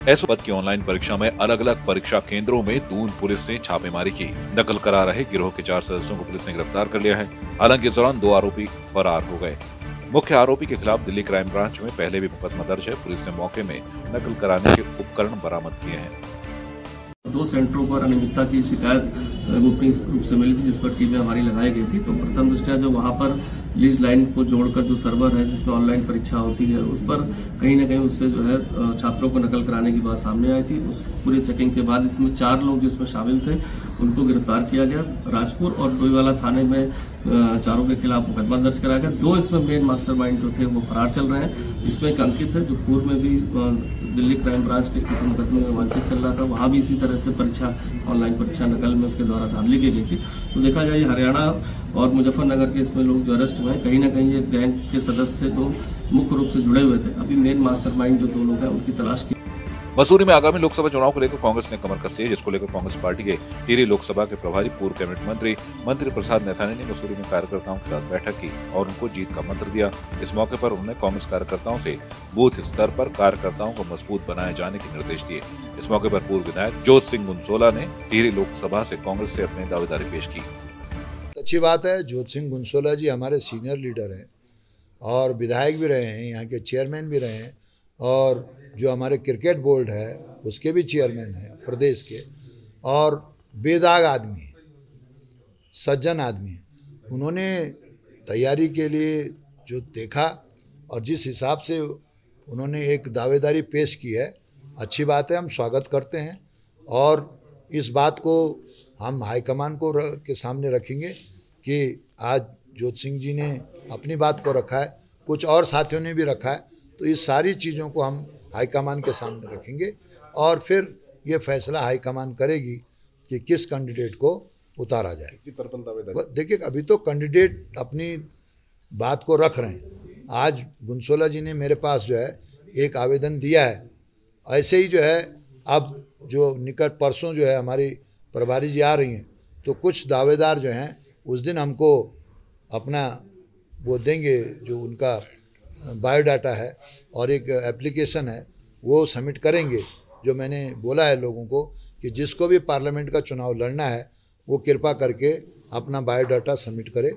SO पद की online परीक्षा में अलग अलग परीक्षा केंद्रों में दून पुलिस ने छापेमारी की। नकल करा रहे गिरोह के 4 सदस्यों को पुलिस ने गिरफ्तार कर लिया है। हालांकि इस दौरान 2 आरोपी फरार हो गए। मुख्य आरोपी के खिलाफ दिल्ली क्राइम ब्रांच में पहले भी मुकदमा दर्ज है। पुलिस ने मौके में नकल कराने के उपकरण बरामद किए हैं। 2 सेंटरों पर अनियमितता की शिकायत गोपनीय रूप से मिली थी, जिस पर टीमें हमारी लगाई गई थी। तो प्रथम दृष्टया जो वहां पर लीज लाइन को जोड़कर जो सर्वर है जिसमें ऑनलाइन परीक्षा होती है, उस पर कहीं ना कहीं उससे जो है छात्रों को नकल कराने की बात सामने आई थी। उस पूरे चेकिंग के बाद इसमें 4 लोग जिसमें शामिल थे उनको गिरफ्तार किया गया। राजपुर और डोईवाला थाने में चारों के खिलाफ मुकदमा दर्ज कराया गया। 2 इसमें मेन मास्टरमाइंड जो थे वो फरार चल रहे हैं। इसमें एक अंकित है जो पूर्व में भी दिल्ली क्राइम ब्रांच के किसी मुकदमे में वांछित चल रहा था, वहाँ भी इसी तरह से परीक्षा ऑनलाइन परीक्षा नकल में उसके द्वारा धांधली की गई थी। तो देखा जाए हरियाणा और मुजफ्फरनगर के इसमें लोग जो अरेस्ट हुए हैं, कहीं ना कहीं ये गैंग के सदस्य जो मुख्य रूप से जुड़े हुए थे। अभी मेन मास्टरमाइंड जो 2 लोग हैं उनकी तलाश की। मसूरी में आगामी लोकसभा चुनाव को लेकर कांग्रेस ने कमर कसी है, जिसको लेकर कांग्रेस पार्टी के टिहरी लोकसभा के प्रभारी पूर्व कैबिनेट मंत्री प्रसाद नैथानी ने मसूरी में कार्यकर्ताओं के साथ बैठक की और उनको जीत का मंत्र दिया। इस मौके पर उन्होंने कांग्रेस कार्यकर्ताओं से बूथ स्तर पर कार्यकर्ताओं को मजबूत बनाए जाने के निर्देश दिए। इस मौके पर पूर्व विधायक जोत सिंह गुनसोला ने टिहरी लोकसभा से कांग्रेस से अपनी दावेदारी पेश की। अच्छी बात है, जोत सिंह गुनसोला जी हमारे सीनियर लीडर हैं और विधायक भी रहे हैं, यहाँ के चेयरमैन भी रहे हैं और जो हमारे क्रिकेट बोर्ड है उसके भी चेयरमैन हैं प्रदेश के, और बेदाग आदमी है, सज्जन आदमी है। उन्होंने तैयारी के लिए जो देखा और जिस हिसाब से उन्होंने एक दावेदारी पेश की है, अच्छी बात है, हम स्वागत करते हैं। और इस बात को हम हाईकमान को के सामने रखेंगे कि आज जोत सिंह जी ने अपनी बात को रखा है, कुछ और साथियों ने भी रखा है, तो इस सारी चीज़ों को हम हाईकमान के सामने रखेंगे और फिर ये फैसला हाईकमान करेगी कि किस कैंडिडेट को उतारा जाए। देखिए, अभी तो कैंडिडेट अपनी बात को रख रहे हैं। आज गुनसोला जी ने मेरे पास जो है एक आवेदन दिया है। ऐसे ही जो है अब जो निकट परसों जो है हमारी प्रभारी जी आ रही हैं, तो कुछ दावेदार जो हैं उस दिन हमको अपना वो देंगे, जो उनका बायोडाटा है और एक एप्लीकेशन है वो सबमिट करेंगे। जो मैंने बोला है लोगों को कि जिसको भी पार्लियामेंट का चुनाव लड़ना है वो कृपा करके अपना बायोडाटा सबमिट करे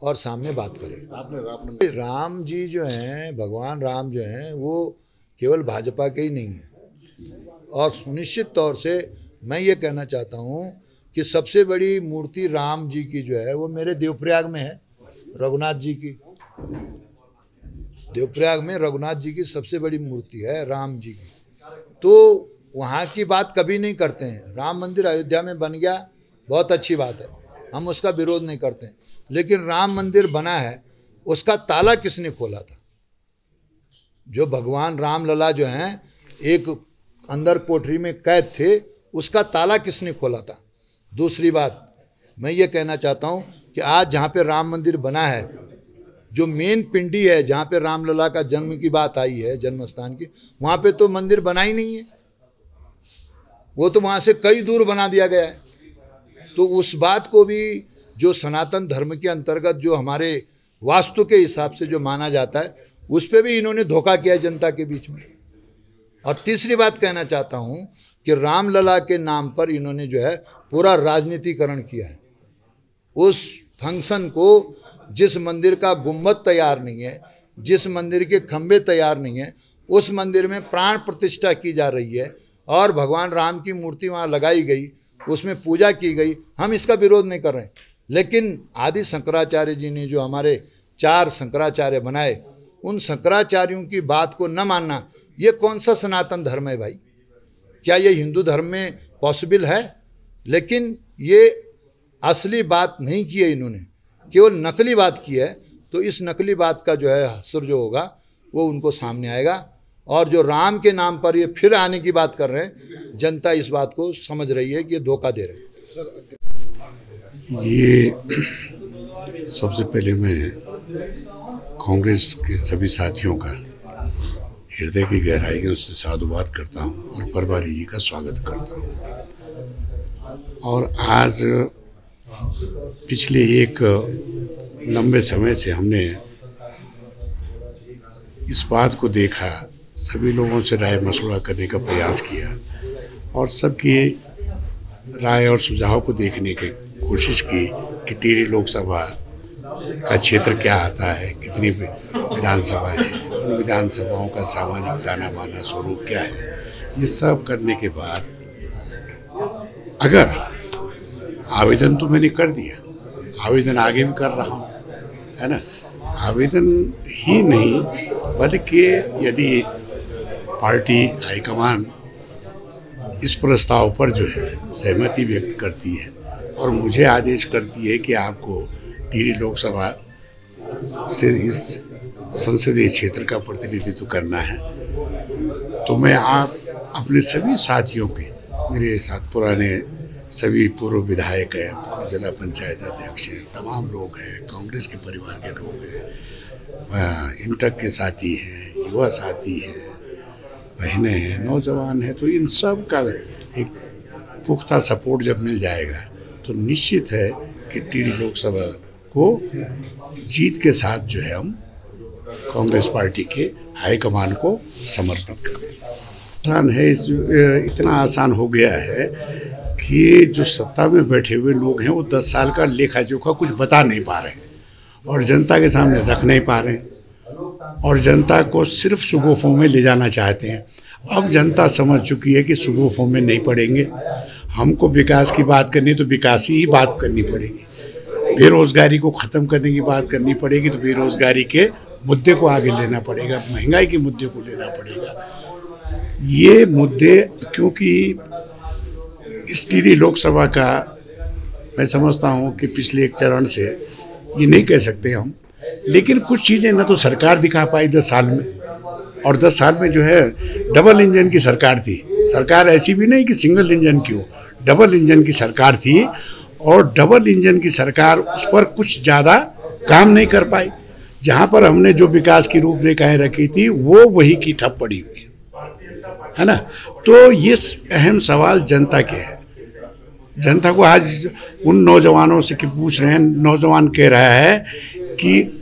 और सामने बात करे। राम जी जो हैं, भगवान राम जो हैं, वो केवल भाजपा के ही नहीं हैं और सुनिश्चित तौर से मैं ये कहना चाहता हूँ कि सबसे बड़ी मूर्ति राम जी की जो है वो मेरे देवप्रयाग में है, रघुनाथ जी की। देवप्रयाग में रघुनाथ जी की सबसे बड़ी मूर्ति है राम जी की। तो वहाँ की बात कभी नहीं करते हैं। राम मंदिर अयोध्या में बन गया, बहुत अच्छी बात है, हम उसका विरोध नहीं करते हैं, लेकिन राम मंदिर बना है उसका ताला किसने खोला था? जो भगवान राम लला जो हैं एक अंदर कोठरी में कैद थे, उसका ताला किसने खोला था? दूसरी बात मैं ये कहना चाहता हूँ कि आज जहाँ पे राम मंदिर बना है, जो मेन पिंडी है जहाँ पे रामलला का जन्म की बात आई है, जन्म स्थान की, वहाँ पे तो मंदिर बना ही नहीं है, वो तो वहाँ से कई दूर बना दिया गया है। तो उस बात को भी जो सनातन धर्म के अंतर्गत जो हमारे वास्तु के हिसाब से जो माना जाता है, उस पर भी इन्होंने धोखा किया है जनता के बीच में। और तीसरी बात कहना चाहता हूँ कि रामलला के नाम पर इन्होंने जो है पूरा राजनीतिकरण किया है। उस फंक्शन को, जिस मंदिर का गुम्बद तैयार नहीं है, जिस मंदिर के खंभे तैयार नहीं है, उस मंदिर में प्राण प्रतिष्ठा की जा रही है और भगवान राम की मूर्ति वहाँ लगाई गई, उसमें पूजा की गई। हम इसका विरोध नहीं कर रहे हैं, लेकिन आदि शंकराचार्य जी ने जो हमारे 4 शंकराचार्य बनाए, उन शंकराचार्यों की बात को न मानना, ये कौन सा सनातन धर्म है भाई? क्या ये हिंदू धर्म में पॉसिबल है? लेकिन ये असली बात नहीं की है इन्होंने, केवल नकली बात की है। तो इस नकली बात का जो है असर जो होगा वो उनको सामने आएगा। और जो राम के नाम पर ये फिर आने की बात कर रहे हैं, जनता इस बात को समझ रही है कि ये धोखा दे रहे हैं। ये सबसे पहले मैं कांग्रेस के सभी साथियों का हृदय की गहराइयों से साधुवाद करता हूँ और प्रभारी जी का स्वागत करता हूँ। और आज पिछले एक लंबे समय से हमने इस बात को देखा सभी लोगों से राय मशवरा करने का प्रयास किया और सबकी राय और सुझाव को देखने की कोशिश की कि टिहरी लोकसभा का क्षेत्र क्या आता है, कितनी विधानसभाएं हैं, उन विधानसभाओं का सामाजिक ताना बाना स्वरूप क्या है। ये सब करने के बाद अगर आवेदन तो मैंने कर दिया, आवेदन आगे भी कर रहा हूँ, है ना। आवेदन ही नहीं बल्कि यदि पार्टी हाईकमान इस प्रस्ताव पर जो है सहमति व्यक्त करती है और मुझे आदेश करती है कि आपको टिहरी लोकसभा से इस संसदीय क्षेत्र का प्रतिनिधित्व करना है, तो मैं आप अपने सभी साथियों के, मेरे साथ पुराने सभी पूर्व विधायक हैं, पूर्व जिला पंचायत अध्यक्ष हैं, तमाम लोग हैं, कांग्रेस के परिवार के लोग हैं, इंटक के साथी हैं, युवा साथी हैं, बहनें हैं, नौजवान हैं, तो इन सब का एक पुख्ता सपोर्ट जब मिल जाएगा तो निश्चित है कि टिहरी लोकसभा को जीत के साथ जो है हम कांग्रेस पार्टी के हाईकमान को समर्पण करें। है इतना आसान हो गया है कि जो सत्ता में बैठे हुए लोग हैं वो 10 साल का लेखा जोखा कुछ बता नहीं पा रहे हैं और जनता के सामने रख नहीं पा रहे हैं और जनता को सिर्फ सुगोफों में ले जाना चाहते हैं। अब जनता समझ चुकी है कि सुगोफों में नहीं पड़ेंगे, हमको विकास की बात करनी तो विकास ही बात करनी पड़ेगी, बेरोजगारी को ख़त्म करने की बात करनी पड़ेगी तो बेरोजगारी के मुद्दे को आगे लेना पड़ेगा, महंगाई के मुद्दे को लेना पड़ेगा। ये मुद्दे क्योंकि इस टिहरी लोकसभा का मैं समझता हूँ कि पिछले एक चरण से ये नहीं कह सकते हम, लेकिन कुछ चीज़ें न तो सरकार दिखा पाई 10 साल में, और 10 साल में जो है डबल इंजन की सरकार थी। सरकार ऐसी भी नहीं कि सिंगल इंजन की हो, डबल इंजन की सरकार थी और डबल इंजन की सरकार उस पर कुछ ज़्यादा काम नहीं कर पाई। जहाँ पर हमने जो विकास की रूपरेखाएं रखी थी वो वही की ठप पड़ी हुई है ना। तो ये अहम सवाल जनता के है। जनता को आज उन नौजवानों से पूछ रहे हैं, नौजवान कह रहा है कि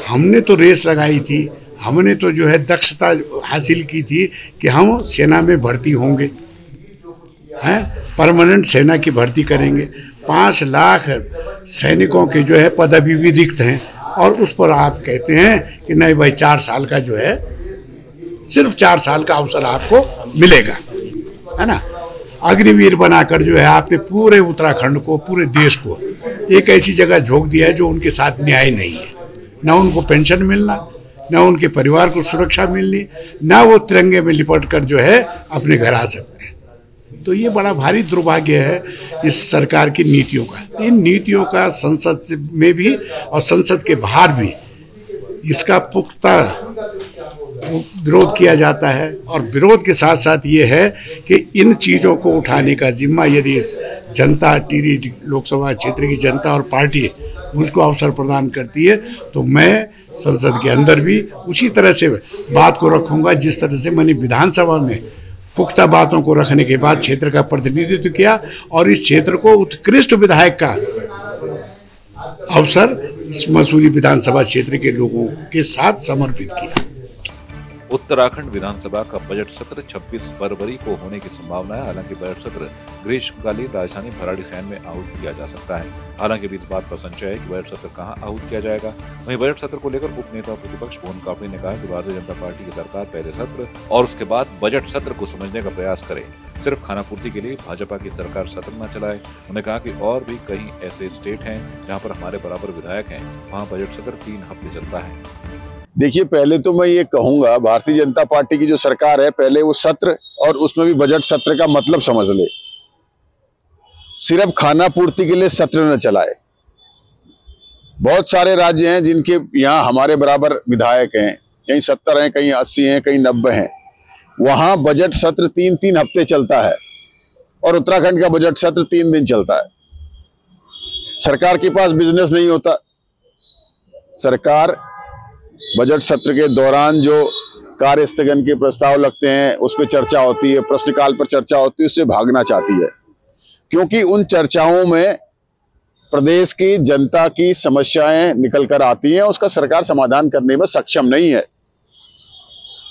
हमने तो रेस लगाई थी, हमने तो जो है दक्षता हासिल की थी कि हम सेना में भर्ती होंगे, हैं परमानेंट सेना की भर्ती करेंगे, 5 लाख सैनिकों के जो है पद अभी भी रिक्त हैं और उस पर आप कहते हैं कि नहीं भाई 4 साल का जो है सिर्फ 4 साल का अवसर आपको मिलेगा, है ना। अग्निवीर बनाकर जो है आपने पूरे उत्तराखंड को, पूरे देश को एक ऐसी जगह झोंक दिया है जो उनके साथ न्याय नहीं है। न उनको पेंशन मिलना, न उनके परिवार को सुरक्षा मिलनी, न वो तिरंगे में लिपट कर जो है अपने घर आ सकते हैं। तो ये बड़ा भारी दुर्भाग्य है इस सरकार की नीतियों का। इन नीतियों का संसद में भी और संसद के बाहर भी इसका पुख्ता विरोध किया जाता है और विरोध के साथ साथ ये है कि इन चीज़ों को उठाने का जिम्मा यदि जनता, टिहरी लोकसभा क्षेत्र की जनता और पार्टी उसको अवसर प्रदान करती है तो मैं संसद के अंदर भी उसी तरह से बात को रखूंगा जिस तरह से मैंने विधानसभा में पुख्ता बातों को रखने के बाद क्षेत्र का प्रतिनिधित्व किया और इस क्षेत्र को उत्कृष्ट विधायक का अवसर इस मसूरी विधानसभा क्षेत्र के लोगों के साथ समर्पित किया। उत्तराखंड विधानसभा का बजट सत्र 26 फरवरी को होने की संभावना है। हालांकि बजट सत्र ग्रीष्मकालीन राजधानी भराड़ीसैंण में आहूत किया जा सकता है। हालांकि इस बात पर संशय है कि बजट सत्र कहां आहूत किया जाएगा। वहीं बजट सत्र को लेकर उप नेता प्रतिपक्ष भुवन काफड़ी ने कहा कि भारतीय जनता पार्टी की सरकार पहले सत्र और उसके बाद बजट सत्र को समझने का प्रयास करे, सिर्फ खानापूर्ति के लिए भाजपा की सरकार सत्र न चलाए। उन्होंने कहा कि और भी कई ऐसे स्टेट हैं जहाँ पर हमारे बराबर विधायक हैं, वहाँ बजट सत्र 3 हफ्ते चलता है। देखिए, पहले तो मैं ये कहूंगा भारतीय जनता पार्टी की जो सरकार है पहले वो सत्र और उसमें भी बजट सत्र का मतलब समझ ले। सिर्फ खाना पूर्ति के लिए सत्र न चलाए। बहुत सारे राज्य हैं जिनके यहाँ हमारे बराबर विधायक हैं, कहीं 70 हैं, कहीं 80 हैं, कहीं 90 हैं, वहां बजट सत्र 3-3 हफ्ते चलता है और उत्तराखंड का बजट सत्र 3 दिन चलता है। सरकार के पास बिजनेस नहीं होता। सरकार बजट सत्र के दौरान जो कार्य स्थगन के प्रस्ताव लगते हैं उस पर चर्चा होती है, प्रश्नकाल पर चर्चा होती है, उससे भागना चाहती है क्योंकि उन चर्चाओं में प्रदेश की जनता की समस्याएं निकल कर आती हैं, उसका सरकार समाधान करने में सक्षम नहीं है।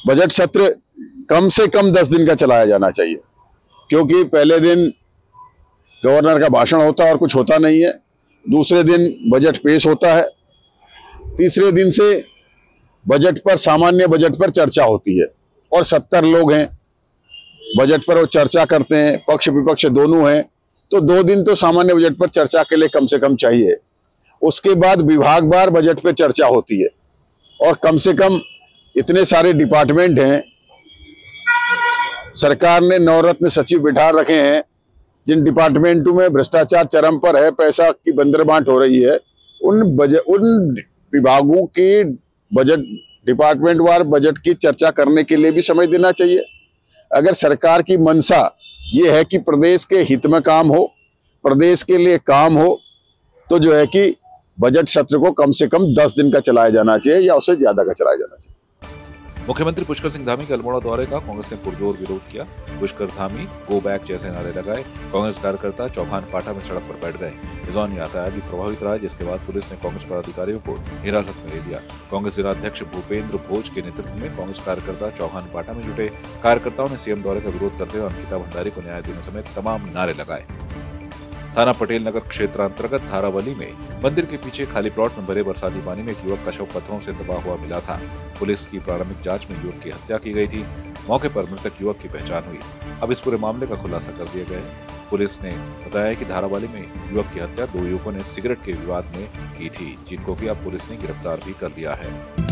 बजट सत्र कम से कम 10 दिन का चलाया जाना चाहिए, क्योंकि पहले दिन गवर्नर का भाषण होता है और कुछ होता नहीं है, दूसरे दिन बजट पेश होता है, तीसरे दिन से बजट पर, सामान्य बजट पर चर्चा होती है और 70 लोग हैं बजट पर, वो चर्चा करते हैं, पक्ष विपक्ष दोनों हैं, तो 2 दिन तो सामान्य बजट पर चर्चा के लिए कम से कम चाहिए। उसके बाद विभागवार बजट पर चर्चा होती है और कम से कम इतने सारे डिपार्टमेंट हैं, सरकार ने नवरत्न सचिव बिठा रखे हैं, जिन डिपार्टमेंटों में भ्रष्टाचार चरम पर है, पैसा की बंदरबांट हो रही है, उन विभागों की बजट, डिपार्टमेंट वार बजट की चर्चा करने के लिए भी समय देना चाहिए। अगर सरकार की मंशा ये है कि प्रदेश के हित में काम हो, प्रदेश के लिए काम हो, तो जो है कि बजट सत्र को कम से कम 10 दिन का चलाया जाना चाहिए या उससे ज्यादा का चलाया जाना चाहिए। मुख्यमंत्री पुष्कर सिंह धामी के अल्मोड़ा दौरे का कांग्रेस ने पुरजोर विरोध किया। पुष्कर धामी गो बैक जैसे नारे लगाए। कांग्रेस कार्यकर्ता चौखान पाटा में सड़क पर बैठ गए। निजाम यातायात भी प्रभावित रहा, जिसके बाद पुलिस ने कांग्रेस पदाधिकारियों को हिरासत में ले लिया। कांग्रेस जिलाध्यक्ष भूपेंद्र भोज के नेतृत्व में कांग्रेस कार्यकर्ता चौखान पाटा में जुटे। कार्यकर्ताओं ने सीएम दौरे का विरोध करते हुए अंकिता भंडारी को न्याय देने समेत तमाम नारे लगाए। थाना पटेल नगर क्षेत्र अंतर्गत धारावली में मंदिर के पीछे खाली प्लॉट में भरे बरसाती पानी में एक युवक का शव पत्थरों से दबा हुआ मिला था। पुलिस की प्रारंभिक जांच में युवक की हत्या की गई थी। मौके पर मृतक युवक की पहचान हुई। अब इस पूरे मामले का खुलासा कर दिया गया है। पुलिस ने बताया कि धारावली में युवक की हत्या 2 युवकों ने सिगरेट के विवाद में की थी, जिनको कि अब पुलिस ने गिरफ्तार भी कर लिया है।